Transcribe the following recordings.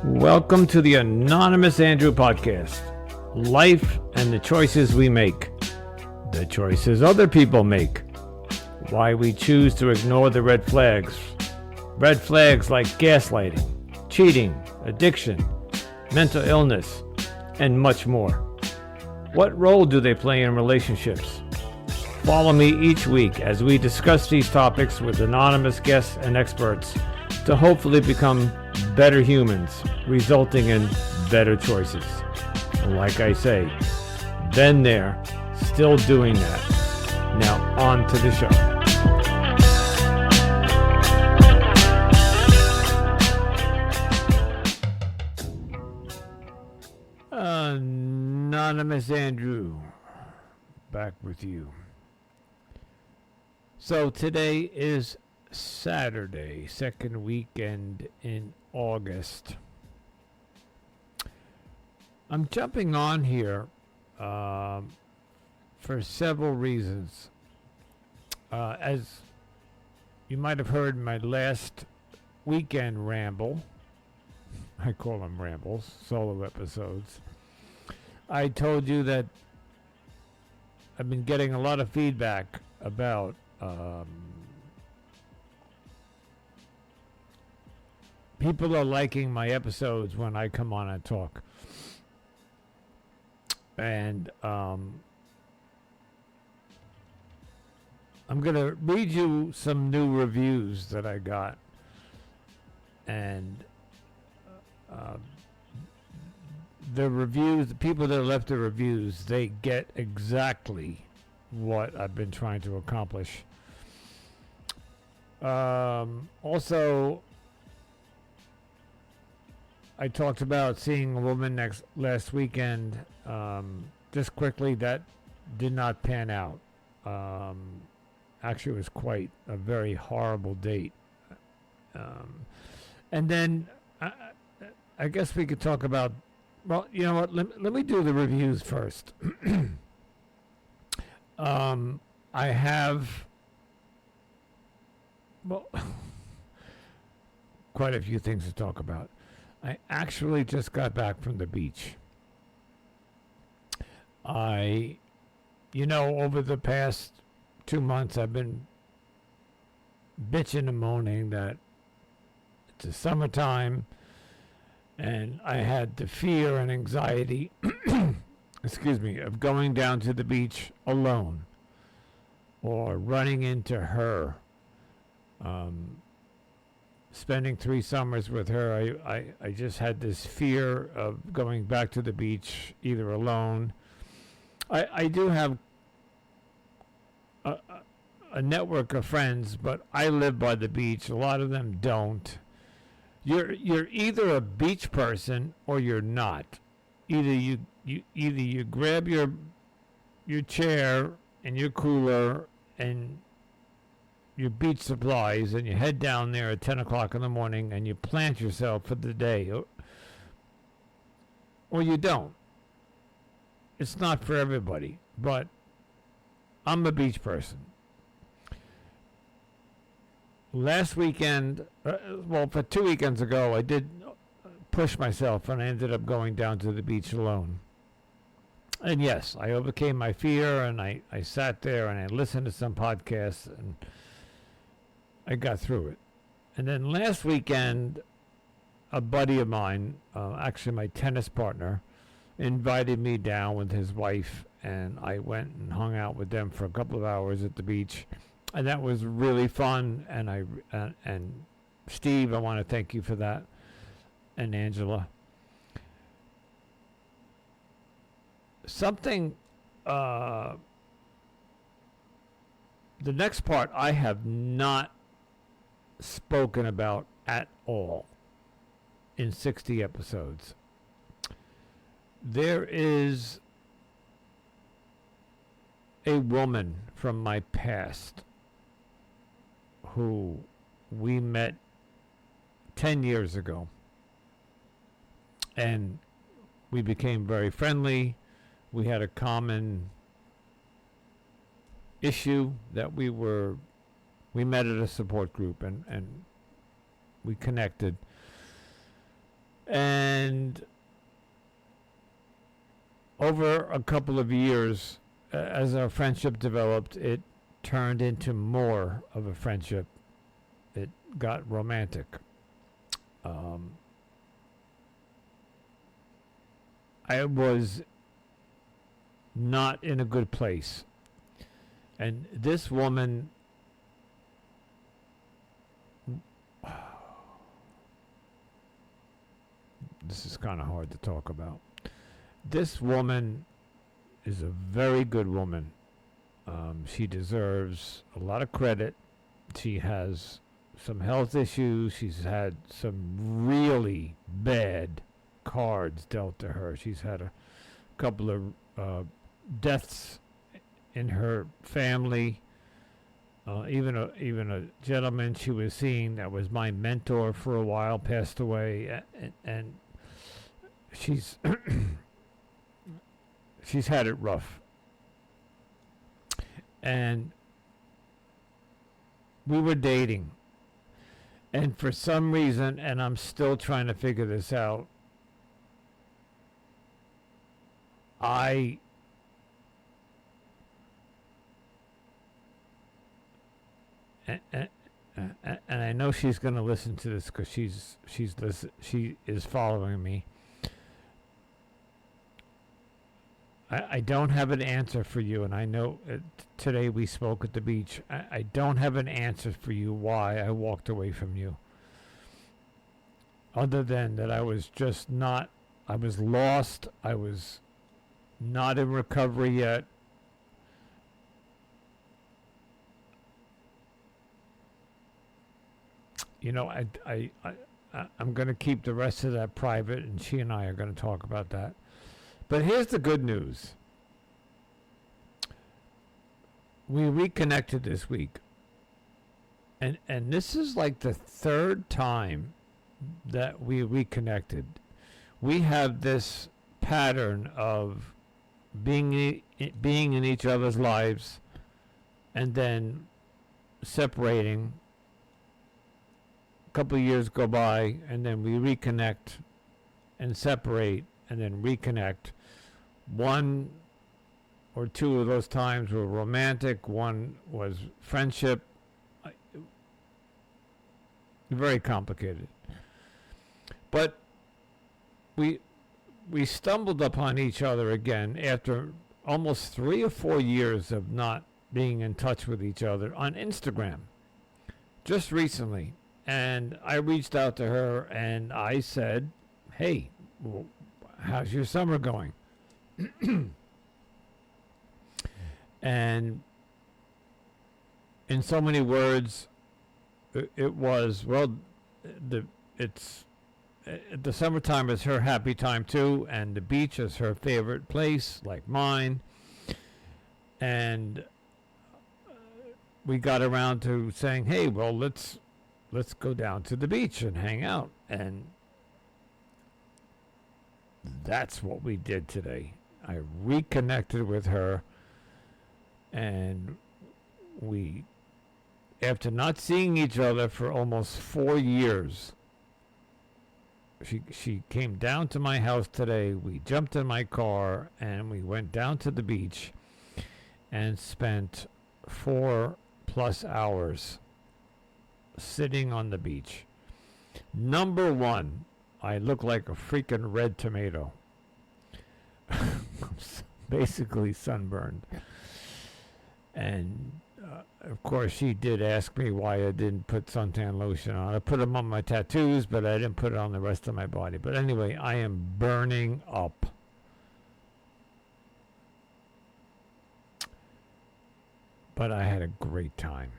Welcome to the Anonymous Andrew podcast. Life and the choices we make. The choices other people make. Why we choose to ignore the red flags. Red flags like gaslighting, cheating, addiction, mental illness, and much more. What role do they play in relationships? Follow me each week as we discuss these topics with anonymous guests and experts to hopefully become better humans, resulting in better choices. Like I say, been there, still doing that. Now on to the show. Anonymous Andrew, back with you. So today is Saturday, second weekend in August. I'm jumping on here for several reasons. As you might have heard in my last weekend ramble, I call them rambles, solo episodes, I told you that I've been getting a lot of feedback about people are liking my episodes when I come on and talk. And I'm going to read you some new reviews that I got. And the reviews, the people that left the reviews, they get exactly what I've been trying to accomplish. Also, I talked about seeing a woman last weekend. Just quickly, that did not pan out. Actually, it was quite a very horrible date. And then I guess we could talk about, well, you know what, let me do the reviews first. I have, well, quite a few things to talk about. I actually just got back from the beach. Over the past 2 months, I've been bitching and moaning that it's the summertime, and I had the fear and anxiety, of going down to the beach alone or running into her. Spending 3 summers with her, I just had this fear of going back to the beach either alone. I do have a network of friends, but I live by the beach. A lot of them don't. You're either a beach person or you're not. Either you grab your chair and your cooler and your beach supplies and you head down there at 10 o'clock in the morning and you plant yourself for the day, or you don't. It's not for everybody, but I'm a beach person. Last weekend, for 2 weekends ago, I did push myself and I ended up going down to the beach alone. And yes, I overcame my fear and I sat there and I listened to some podcasts and I got through it. And then last weekend, a buddy of mine, actually my tennis partner, invited me down with his wife, and I went and hung out with them for a couple of hours at the beach, and that was really fun. And Steve, I want to thank you for that, and Angela. Something, the next part I have not spoken about at all in 60 episodes. There is a woman from my past who we met 10 years ago, and we became very friendly. We had a common issue that we met at a support group, and we connected. And over a couple of years, as our friendship developed, it turned into more of a friendship. It got romantic. I was not in a good place. And this woman, this is kind of hard to talk about. This woman is a very good woman. She deserves a lot of credit. She has some health issues. She's had some really bad cards dealt to her. She's had a couple of deaths in her family. Even a gentleman she was seeing that was my mentor for a while passed away, and she's she's had it rough. And we were dating, and for some reason, and I'm still trying to figure this out, and I know she's going to listen to this because she is following me. I don't have an answer for you, and I know today we spoke at the beach. I don't have an answer for you why I walked away from you. Other than that I was lost. I was not in recovery yet. You know, I'm going to keep the rest of that private, and she and I are going to talk about that. But here's the good news. We reconnected this week. And this is like the third time that we reconnected. We have this pattern of being in each other's lives and then separating. A couple of years go by, and then we reconnect and separate and then reconnect. One or two of those times were romantic. One was friendship. Very complicated. But we stumbled upon each other again after almost 3 or 4 years of not being in touch with each other on Instagram. Just recently. And I reached out to her and I said, hey, how's your summer going? And in so many words, it was, well, the summertime is her happy time too, and the beach is her favorite place, like mine. And we got around to saying, hey, well, let's go down to the beach and hang out. And that's what we did today. I reconnected with her, and we, after not seeing each other for almost 4 years, she came down to my house today. We jumped in my car and we went down to the beach and spent 4+ hours sitting on the beach. Number one, I look like a freaking red tomato. Basically sunburned. And of course she did ask me why I didn't put suntan lotion on. I put them on my tattoos, but I didn't put it on the rest of my body. But anyway, I am burning up. But I had a great time.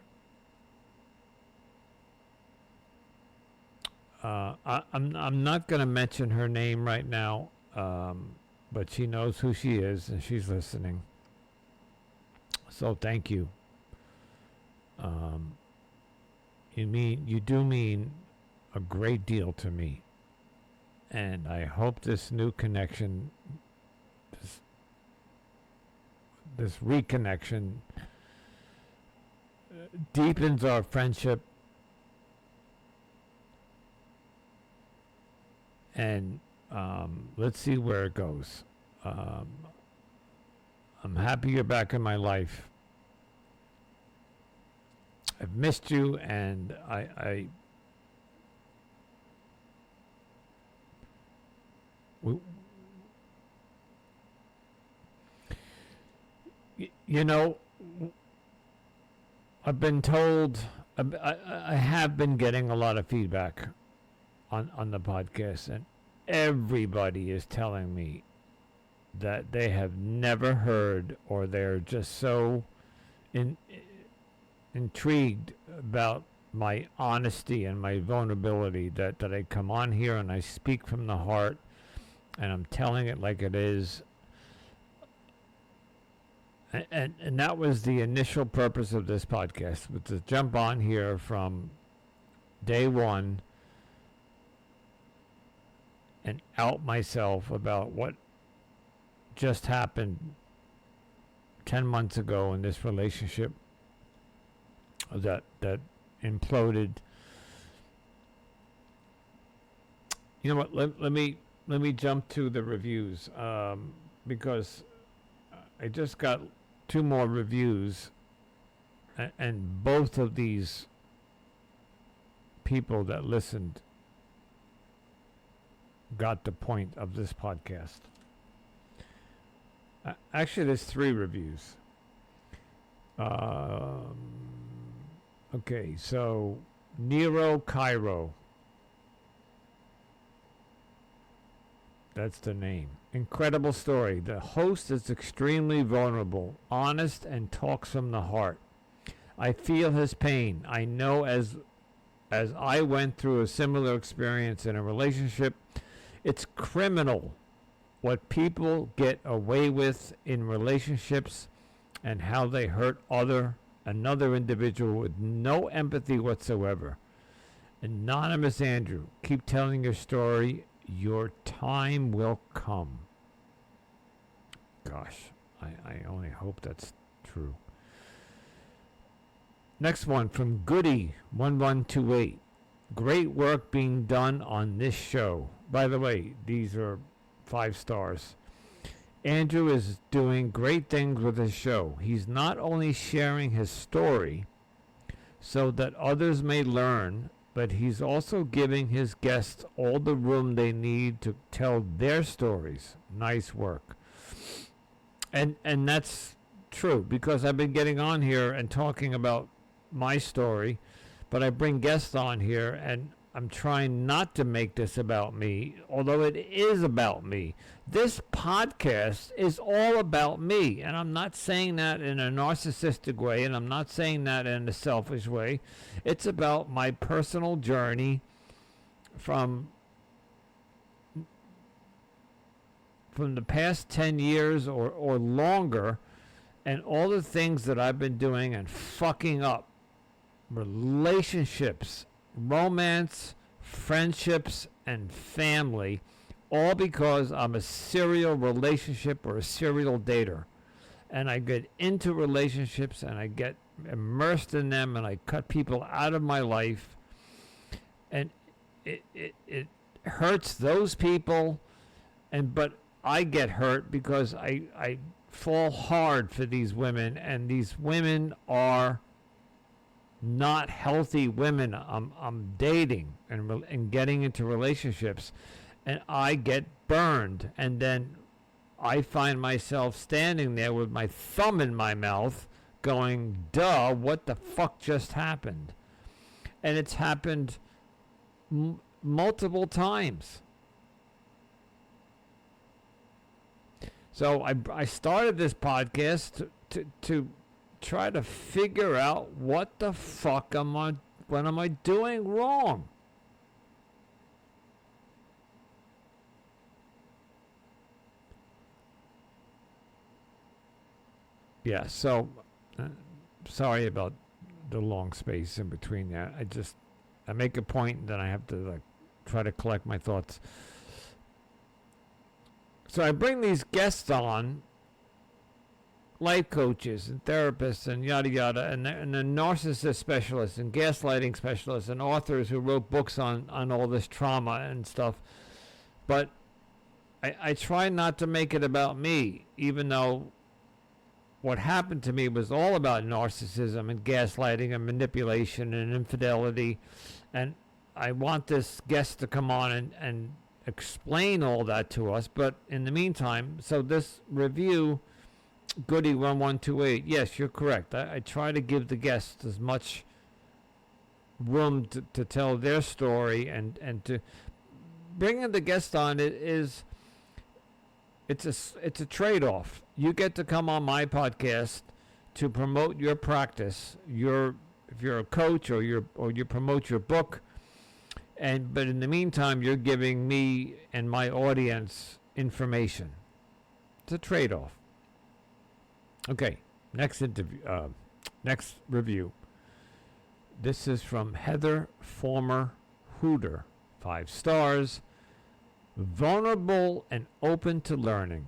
I'm not going to mention her name right now, but she knows who she is and she's listening. So thank you. You do mean a great deal to me, and I hope this new connection, this reconnection, deepens our friendship and let's see where it goes. I'm happy you're back in my life. I've missed you, and you know, I've been told, I have been getting a lot of feedback on the podcast, and everybody is telling me that they have never heard, or they're just so intrigued about my honesty and my vulnerability that I come on here and I speak from the heart, and I'm telling it like it is. And that was the initial purpose of this podcast, was to jump on here from day one and out myself about what just happened 10 months ago in this relationship that imploded. You know what? Let me jump to the reviews, because I just got 2 more reviews, and both of these people that listened got the point of this podcast. Actually, there's 3 reviews. Okay, so Nero Cairo. That's the name. Incredible story. The host is extremely vulnerable, honest, and talks from the heart. I feel his pain. I know as I went through a similar experience in a relationship, it's criminal what people get away with in relationships and how they hurt another individual with no empathy whatsoever. Anonymous Andrew, keep telling your story. Your time will come. Gosh, I only hope that's true. Next one from Goody1128. Great work being done on this show. By the way, these are 5 stars. Andrew is doing great things with his show. He's not only sharing his story so that others may learn, but he's also giving his guests all the room they need to tell their stories. Nice work. And that's true, because I've been getting on here and talking about my story, but I bring guests on here, and I'm trying not to make this about me, although it is about me. This podcast is all about me, and I'm not saying that in a narcissistic way, and I'm not saying that in a selfish way. It's about my personal journey from the past 10 years or longer, and all the things that I've been doing and fucking up. Relationships, romance, friendships, and family, all because I'm a serial relationship or a serial dater. And I get into relationships and I get immersed in them, and I cut people out of my life, and it hurts those people, but I get hurt because I fall hard for these women, and these women are not healthy women. I'm dating and getting into relationships, and I get burned, and then I find myself standing there with my thumb in my mouth going, duh, what the fuck just happened? And it's happened multiple times. So I started this podcast to try to figure out what the fuck what am I doing wrong? Yeah, so sorry about the long space in between that. I make a point and then I have to try to collect my thoughts. So I bring these guests on, life coaches and therapists and yada yada, and the narcissist specialists and gaslighting specialists and authors who wrote books on all this trauma and stuff. But I try not to make it about me, even though what happened to me was all about narcissism and gaslighting and manipulation and infidelity. And I want this guest to come on and explain all that to us. But in the meantime, so this review, Goody1128, yes, you're correct. I try to give the guests as much room to tell their story, and to bringing the guest on it's a trade-off. You get to come on my podcast to promote your practice. If you're a coach or you promote your book, but in the meantime you're giving me and my audience information. It's a trade-off. Okay, next review. This is from Heather Former Hooter, 5 stars. Vulnerable and open to learning.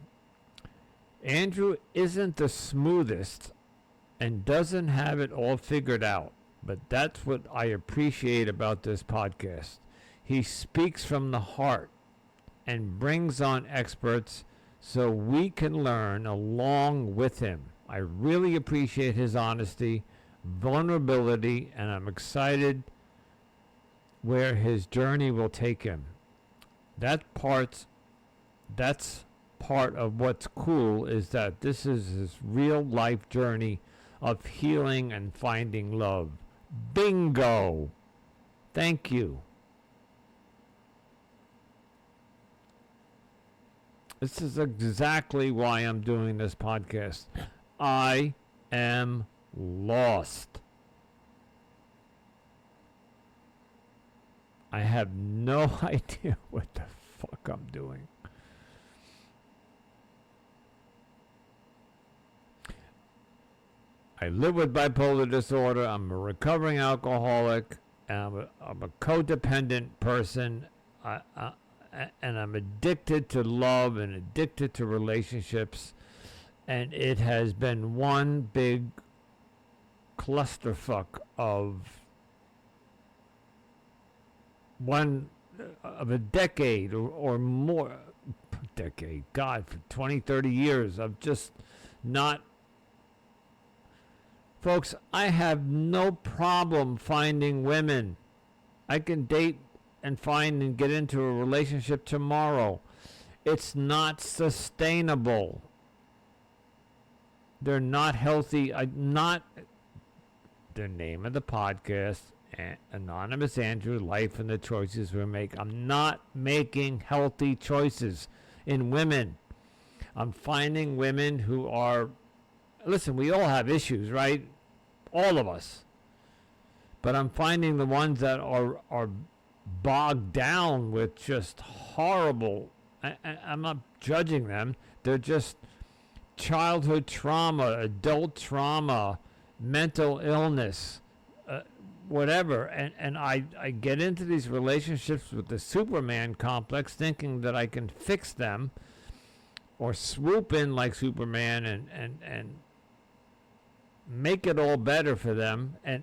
Andrew isn't the smoothest and doesn't have it all figured out, but that's what I appreciate about this podcast. He speaks from the heart and brings on experts so we can learn along with him. I really appreciate his honesty, vulnerability, and I'm excited where his journey will take him. That's part of what's cool, is that this is his real life journey of healing and finding love. Bingo! Thank you. This is exactly why I'm doing this podcast. I am lost. I have no idea what the fuck I'm doing. I live with bipolar disorder. I'm a recovering alcoholic. And I'm a codependent person. And I'm addicted to love and addicted to relationships. And it has been one big clusterfuck of a decade or more. Decade, God, for 20, 30 years of just not. Folks, I have no problem finding women. I can date and find and get into a relationship tomorrow. It's not sustainable. They're not healthy. The name of the podcast, Anonymous Andrew, Life and the Choices We Make. I'm not making healthy choices in women. I'm finding women who are, listen, we all have issues, right? All of us. But I'm finding the ones that are bogged down with just horrible, I'm not judging them, they're just childhood trauma, adult trauma, mental illness, whatever. And I get into these relationships with the Superman complex, thinking that I can fix them or swoop in like Superman and make it all better for them. And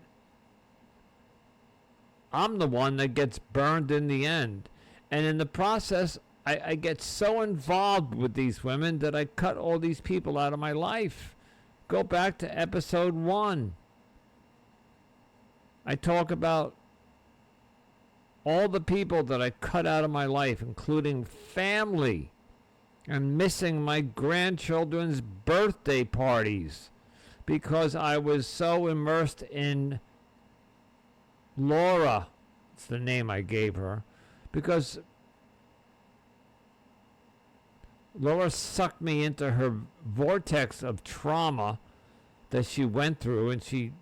I'm the one that gets burned in the end. And in the process, I get so involved with these women that I cut all these people out of my life. Go back to episode 1. I talk about all the people that I cut out of my life, including family. I'm missing my grandchildren's birthday parties because I was so immersed in Laura. It's the name I gave her. Because Laura sucked me into her vortex of trauma that she went through, and she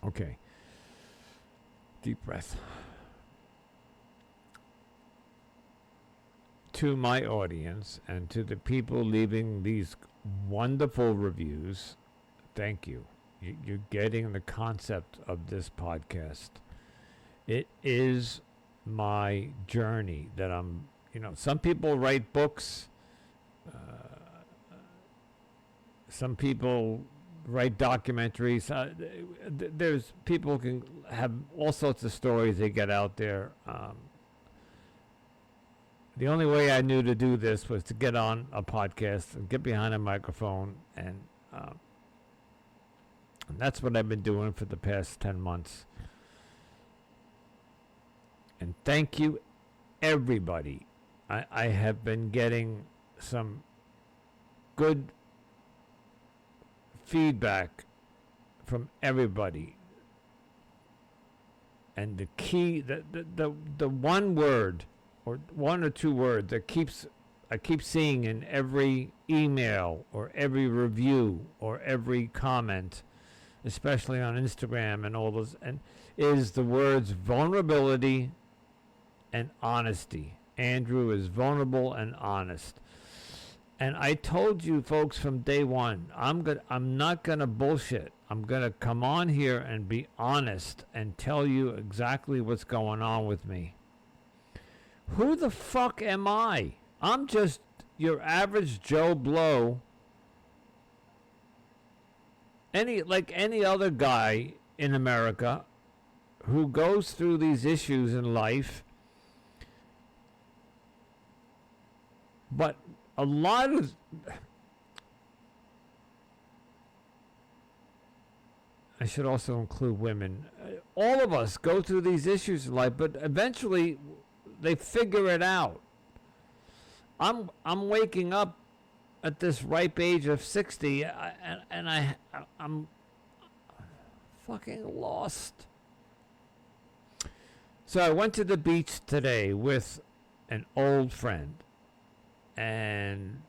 okay, deep breath. To my audience and to the people leaving these wonderful reviews, thank you. You're getting the concept of this podcast. It is my journey that I'm, some people write books. Some people write documentaries. There's people who can have all sorts of stories they get out there. The only way I knew to do this was to get on a podcast and get behind a microphone, and that's what I've been doing for the past 10 months. And thank you, everybody. I have been getting some good feedback from everybody. And the key, the one word or one or two words that I keep seeing in every email or every review or every comment, especially on Instagram and all those, and is the words vulnerability and honesty. Andrew is vulnerable and honest. And I told you folks from day one, I'm not gonna bullshit. I'm gonna come on here and be honest and tell you exactly what's going on with me. Who the fuck am I? I'm just your average Joe Blow. Like any other guy in America who goes through these issues in life. But a lot of I should also include women. All of us go through these issues in life, but eventually they figure it out. I'm waking up at this ripe age of 60, and I'm fucking lost. So I went to the beach today with an old friend, and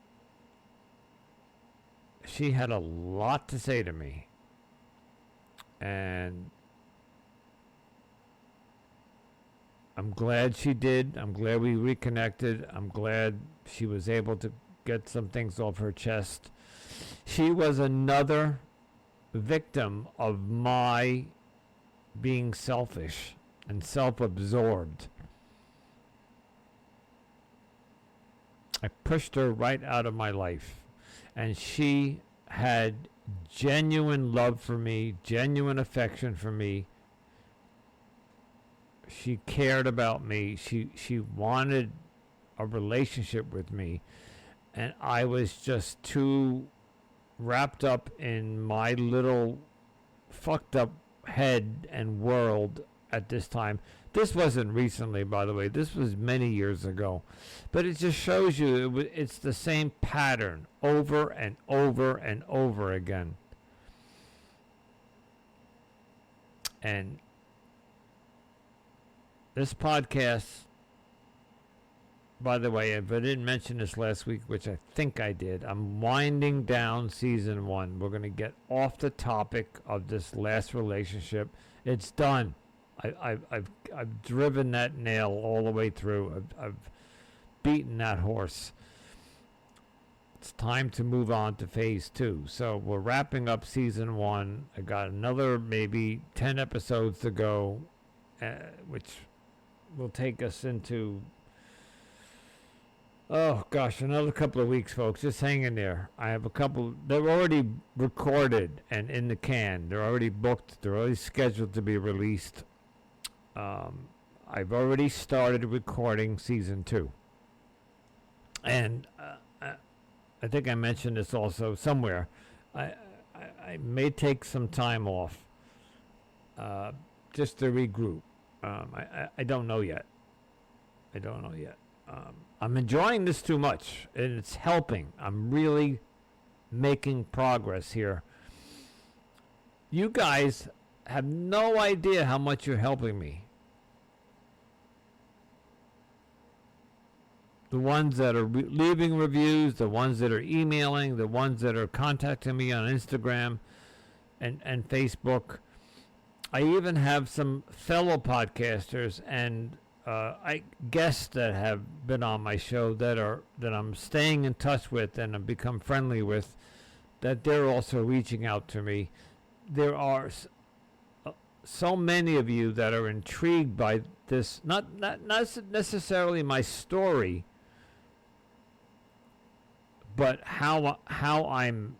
she had a lot to say to me. And I'm glad she did. I'm glad we reconnected. I'm glad she was able to get some things off her chest. She was another victim of my being selfish and self-absorbed. I pushed her right out of my life. And she had genuine love for me, genuine affection for me. She cared about me. She wanted a relationship with me. And I was just too wrapped up in my little fucked up head and world at this time. This wasn't recently, by the way. This was many years ago. But it just shows you it's the same pattern over and over and over again. And this podcast, by the way, if I didn't mention this last week, which I think I did, I'm winding down season 1. We're going to get off the topic of this last relationship. It's done. I've driven that nail all the way through. I've beaten that horse. It's time to move on to phase 2. So we're wrapping up season 1. I got another maybe 10 episodes to go, which will take us into, oh gosh, another couple of weeks, folks. Just hang in there. I have a couple. They're already recorded and in the can. They're already booked. They're already scheduled to be released. I've already started recording season 2. And I think I mentioned this also somewhere. I may take some time off just to regroup. I don't know yet. I'm enjoying this too much, and it's helping. I'm really making progress here. You guys have no idea how much you're helping me. The ones that are leaving reviews, the ones that are emailing, the ones that are contacting me on Instagram and Facebook. I even have some fellow podcasters and guests that have been on my show that I'm staying in touch with and have become friendly with, that they're also reaching out to me. There are so many of you that are intrigued by this, not necessarily my story, but how I'm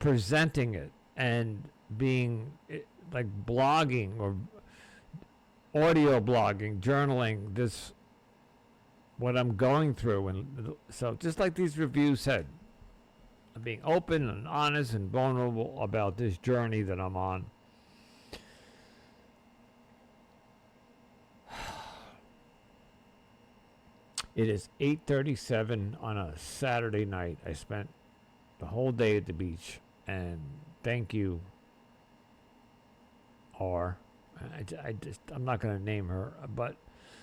presenting it and being like blogging or audio blogging, journaling this, what I'm going through. And so just like these reviews said, I'm being open and honest and vulnerable about this journey that I'm on. It is 8:37 on a Saturday night. I spent the whole day at the beach, and thank you, R. I'm not going to name her, but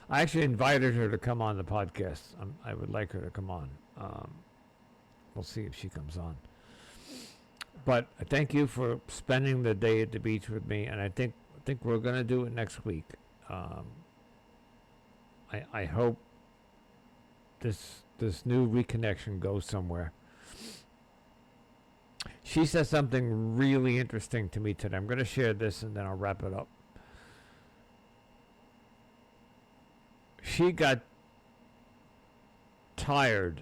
I actually invited her to come on the podcast. I would like her to come on. We'll see if she comes on. But I thank you for spending the day at the beach with me, and I think we're going to do it next week. I hope this new reconnection goes somewhere. She said something really interesting to me today. I'm going to share this and then I'll wrap it up. She got tired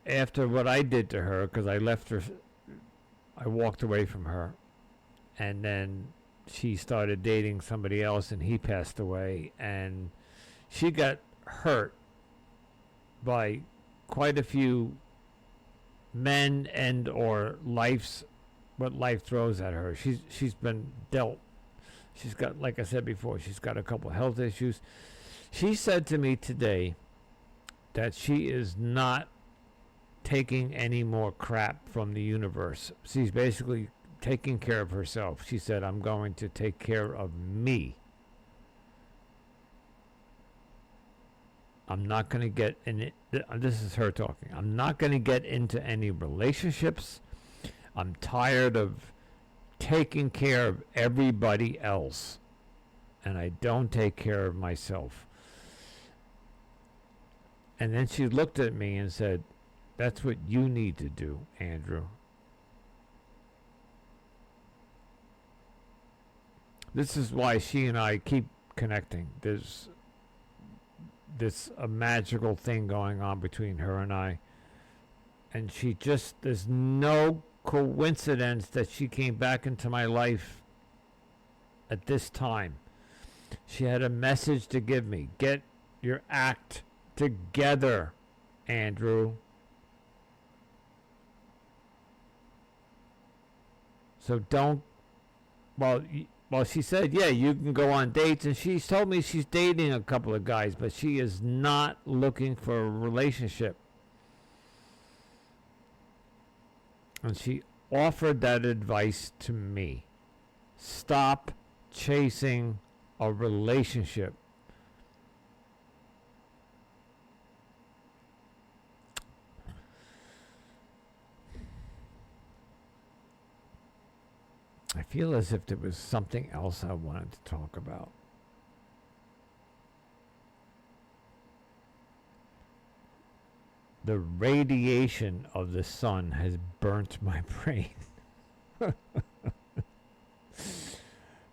after what I did to her, because I left her. I walked away from her, and then she started dating somebody else and he passed away, and she got hurt by quite a few men and or what life throws at her. She's been dealt. She's got, like I said before, she's got a couple health issues. She said to me today that she is not taking any more crap from the universe. She's basically taking care of herself. She said, I'm going to take care of me. I'm not going to get in it. This is her talking. I'm not going to get into any relationships. I'm tired of taking care of everybody else, and I don't take care of myself. And then she looked at me and said, that's what you need to do, Andrew. This is why she and I keep connecting. There's a magical thing going on between her and I. And there's no coincidence that she came back into my life at this time. She had a message to give me. Get your act together, Andrew. So don't, well, she said, yeah, you can go on dates, and she's told me she's dating a couple of guys, but she is not looking for a relationship. And she offered that advice to me. Stop chasing a relationship. I feel as if there was something else I wanted to talk about. The radiation of the sun has burnt my brain.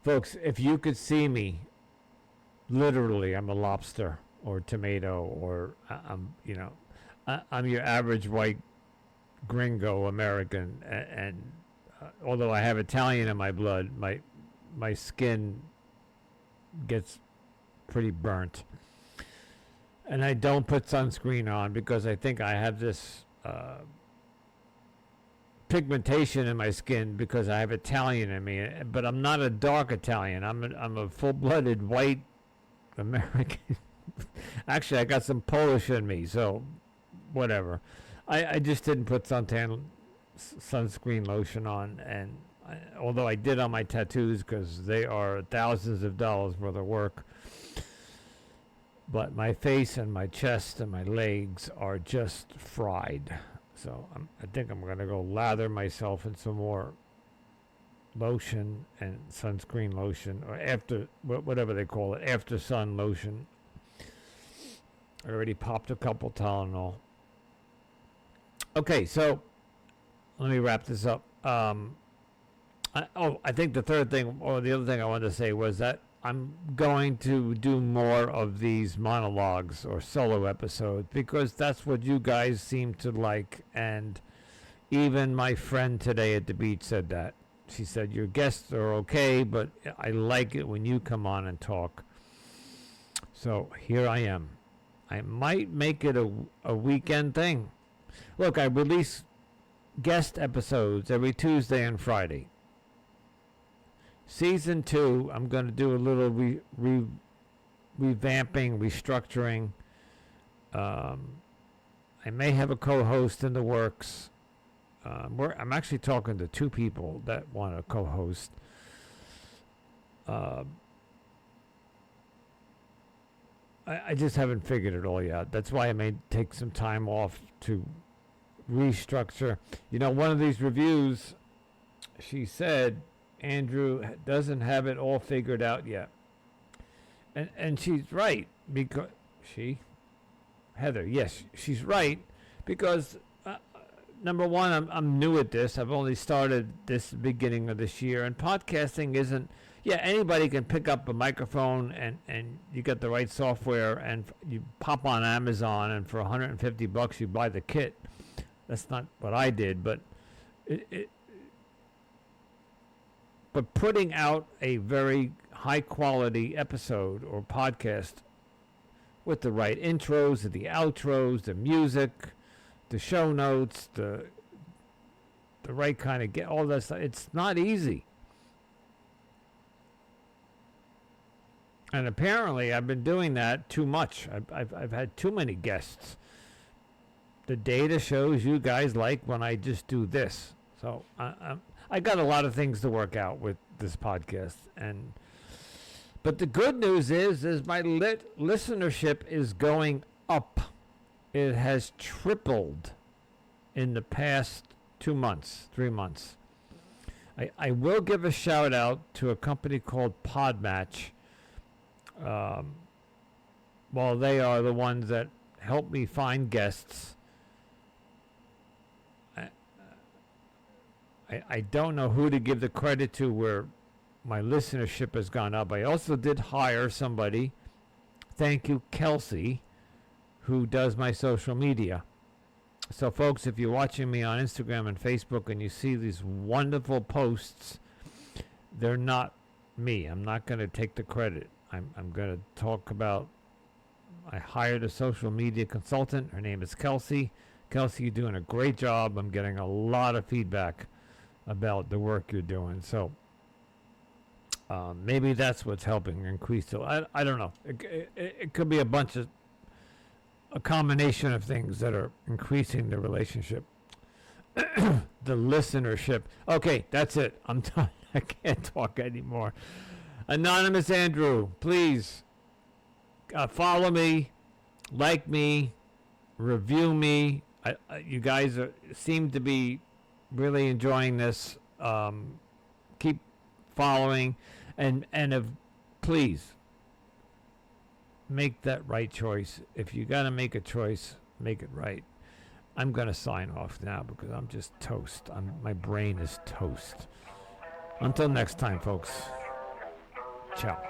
Folks, if you could see me, literally, I'm a lobster or tomato, or I'm your average white gringo American, and although I have Italian in my blood, my skin gets pretty burnt. And I don't put sunscreen on because I think I have this pigmentation in my skin because I have Italian in me. But I'm not a dark Italian. I'm a full-blooded white American. Actually, I got some Polish in me, so whatever. I just didn't put sunscreen lotion on, and although I did on my tattoos because they are thousands of dollars worth of work, but my face and my chest and my legs are just fried. So I think I'm going to go lather myself in some more lotion and sunscreen lotion, or after, whatever they call it, after sun lotion. I already popped a couple Tylenol. Okay, so let me wrap this up. I think the third thing, or the other thing I wanted to say was that I'm going to do more of these monologues or solo episodes because that's what you guys seem to like. And, Even my friend today at the beach said that. She said, your guests are okay, but I like it when you come on and talk. So here I am. I might make it a weekend thing. Look, I release guest episodes every Tuesday and Friday. Season 2, I'm going to do a little revamping, restructuring. I may have a co-host in the works. I'm actually talking to 2 people that want to co-host. I just haven't figured it all yet. That's why I may take some time off to restructure. You know, one of these reviews, she said, Andrew doesn't have it all figured out yet. And she's right, because Heather, yes, she's right, because number one, I'm new at this. I've only started this beginning of this year, and podcasting isn't. Yeah, anybody can pick up a microphone and you get the right software and you pop on Amazon and for $150 you buy the kit. That's not what I did, but but putting out a very high quality episode or podcast with the right intros, the outros, the music, the show notes, the right kind of get all that stuff. It's not easy. And apparently I've been doing that too much. I've had too many guests. The data shows you guys like when I just do this. So I got a lot of things to work out with this podcast. But the good news is my listenership is going up. It has tripled in the past 2 months, 3 months. I will give a shout out to a company called Podmatch. Well, they are the ones that help me find guests. I don't know who to give the credit to where my listenership has gone up. I also did hire somebody, thank you, Kelsey, who does my social media. So folks, if you're watching me on Instagram and Facebook and you see these wonderful posts, they're not me. I'm not going to take the credit. I'm going to talk about, I hired a social media consultant. Her name is Kelsey. Kelsey, you're doing a great job. I'm getting a lot of feedback about the work you're doing. So maybe that's what's helping increase it. I don't know. It could be a combination of things that are increasing the relationship. The listenership. Okay, that's it. I'm done. I can't talk anymore. Anonymous Andrew, please follow me, like me, review me. You guys seem to be really enjoying this. Keep following, and please make that right choice. If you got to make a choice, make it right. I'm going to sign off now because I'm just toast. My brain is toast. Until next time, folks. Ciao.